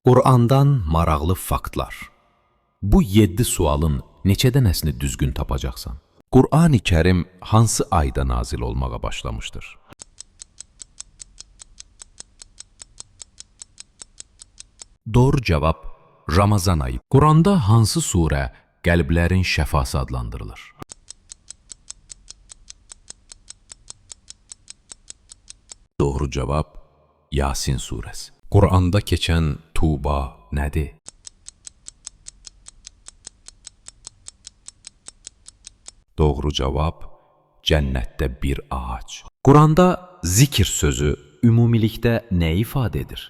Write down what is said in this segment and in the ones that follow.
Qur'andan maraqlı faktlar. Bu 7 sualın neçə dənəsini düzgün tapacaqsan? Qur'an-ı Kərim hansı ayda nazil olmağa başlamışdır? Doğru cavab Ramazan ayı. Qur'anda hansı surə qəlblərin şəfası adlandırılır? Doğru cavab Yasin surəsi. Qur'anda keçən Tuba nədir? Doğru cavab cənnətdə bir ağac. Qur'anda zikr sözü ümumilikdə nə ifadə edir?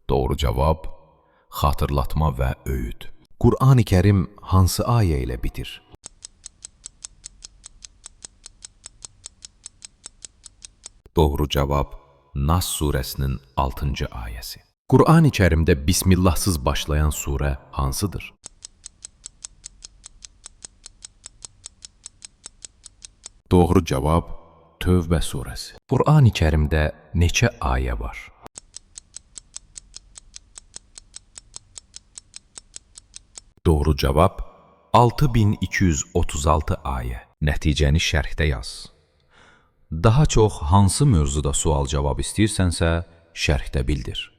Doğru cavab xatırlatma və öyüd. Qur'an-ı Kərim hansı ayə ilə bitir? Doğru cavab Nas surəsinin 6-cı ayəsi. Qur'an-ı Kərimdə Bismillahsız başlayan surə hansıdır? Doğru cavab Tövbə surəsi. Qur'an-ı Kərimdə neçə ayə var? Doğru cavab 6236 ayə. Nəticəni şərhdə yaz. Daha çox hansı mövzuda sual-cavab istəyirsənsə, şərhdə bildir.